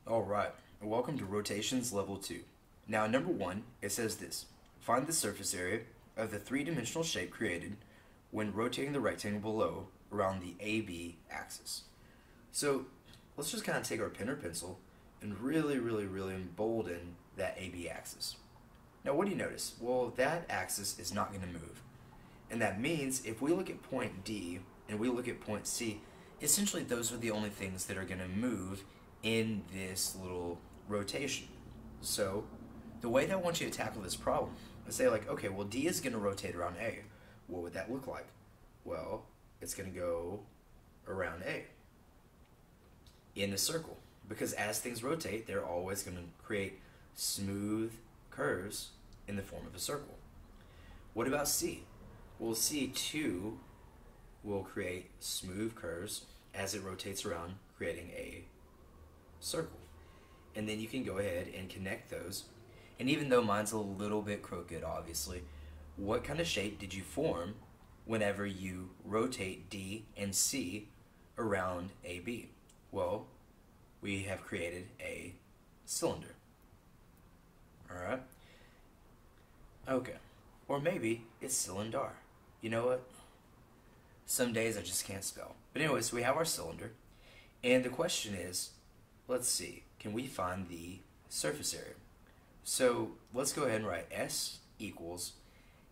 Alright, welcome to Rotations Level 2. Now, number 1, it says this. Find the surface area of the three-dimensional shape created when rotating the rectangle below around the AB axis. So, let's just kind of take our pen or pencil and really embolden that AB axis. Now, what do you notice? Well, that axis is not going to move. And that means if we look at point D and we look at point C, essentially those are the only things that are going to move in this little rotation. So the way that I want you to tackle this problem is say like, okay, well D is going to rotate around A. What would that look like? Well, it's going to go around A in a circle, because as things rotate, they're always going to create smooth curves in the form of a circle. What about C? Well, C too will create smooth curves as it rotates around, creating a circle. And then you can go ahead and connect those. And even though mine's a little bit crooked, obviously, what kind of shape did you form whenever you rotate D and C around AB? Well, we have created a cylinder. Alright? Okay. Or maybe it's cylinder. You know what? Some days I just can't spell. But anyways, we have our cylinder. And the question is, let's see, can we find the surface area? So let's go ahead and write S equals,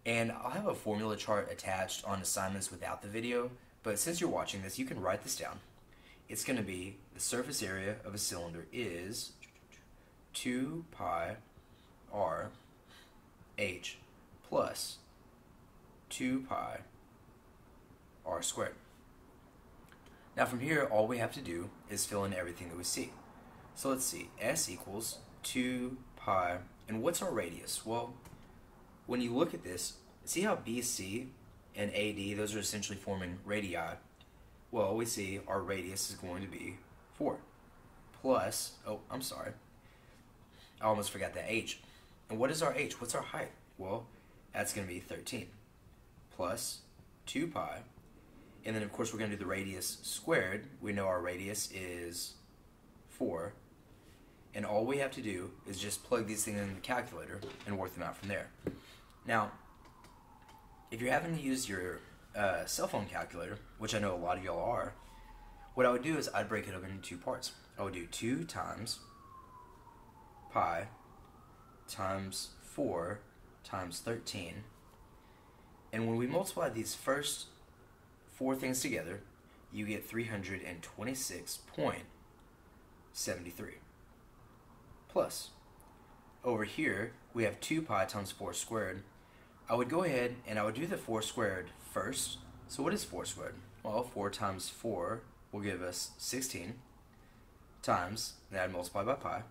and I'll have a formula chart attached on assignments without the video, but since you're watching this, you can write this down. It's going to be the surface area of a cylinder is 2 pi r h plus 2 pi r squared. Now from here, all we have to do is fill in everything that we see. So let's see, S equals 2 pi, and what's our radius? Well, when you look at this, see how BC and AD, those are essentially forming radii? Well, we see our radius is going to be 4 plus, oh, I'm sorry, I almost forgot that H. And what is our H? What's our height? Well, that's going to be 13 plus 2 pi, and then of course we're going to do the radius squared. We know our radius is 4, and all we have to do is just plug these things in the calculator and work them out from there. Now, if you're having to use your cell phone calculator, which I know a lot of y'all are, what I would do is I'd break it up into two parts. I would do 2 times pi times 4 times 13, and when we multiply these first 4 things together, you get 326.73. Plus, over here, we have 2 pi times 4 squared. I would go ahead and I would do the 4 squared first. So what is 4 squared? Well, 4 times 4 will give us 16 times, that multiplied by pi,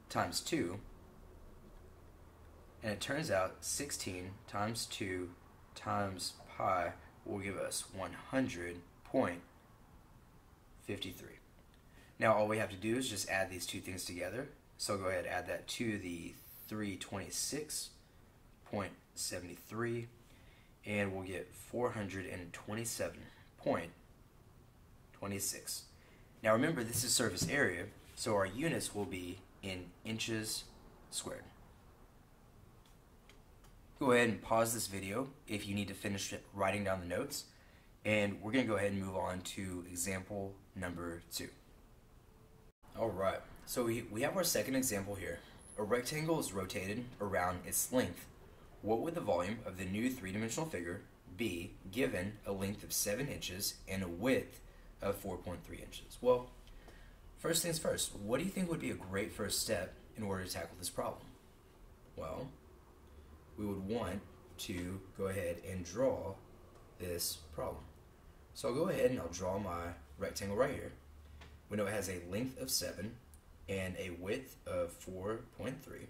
times 2, and it turns out 16 times 2 times pi will give us 100.53. Now all we have to do is just add these two things together. So I'll go ahead and add that to the 326.73, and we'll get 427.26. Now remember, this is surface area, so our units will be in inches squared. Go ahead and pause this video if you need to finish writing down the notes, and we're going to go ahead and move on to example number 2. Alright, so we have our second example here. A rectangle is rotated around its length. What would the volume of the new three-dimensional figure be given a length of 7 inches and a width of 4.3 inches? Well, first things first, what do you think would be a great first step in order to tackle this problem? Well, we would want to go ahead and draw this problem. So I'll go ahead and I'll draw my rectangle right here. We know it has a length of 7 and a width of 4.3.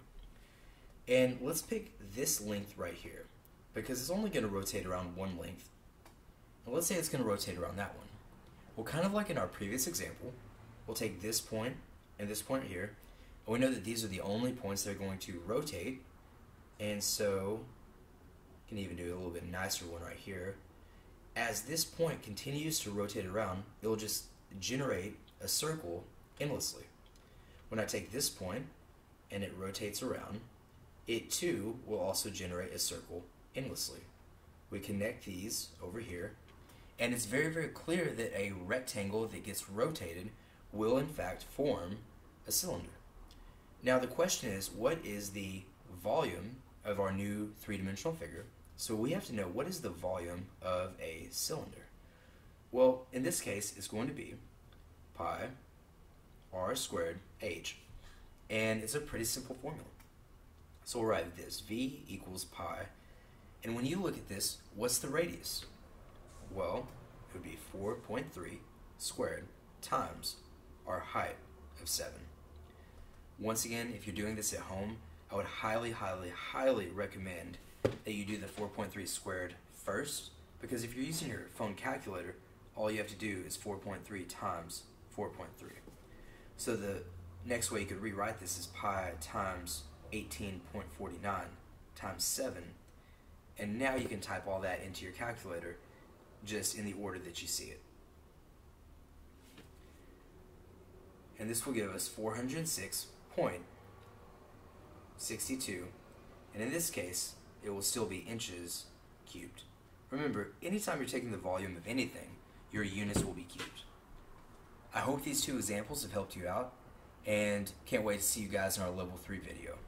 And let's pick this length right here, because it's only going to rotate around one length. And let's say it's going to rotate around that one. Well, kind of like in our previous example, we'll take this point and this point here, and we know that these are the only points that are going to rotate, and so you can even do a little bit nicer one right here. As this point continues to rotate around, it will just generate a circle endlessly. When I take this point and it rotates around, it too will also generate a circle endlessly. We connect these over here, and it's very, very clear that a rectangle that gets rotated will in fact form a cylinder. Now the question is, what is the volume of our new three-dimensional figure? So we have to know, what is the volume of a cylinder? Well, in this case, it's going to be pi r squared h, and it's a pretty simple formula. So we'll write this, v equals pi, and when you look at this, what's the radius? Well, it would be 4.3 squared times our height of 7. Once again, if you're doing this at home, I would highly, highly, highly recommend that you do the 4.3 squared first, because if you're using your phone calculator, all you have to do is 4.3 times 4.3. So the next way you could rewrite this is pi times 18.49 times 7, and now you can type all that into your calculator just in the order that you see it. And this will give us 406.62, and in this case it will still be inches cubed. Remember, anytime you're taking the volume of anything, your units will be cubed. I hope these two examples have helped you out, and can't wait to see you guys in our level 3 video.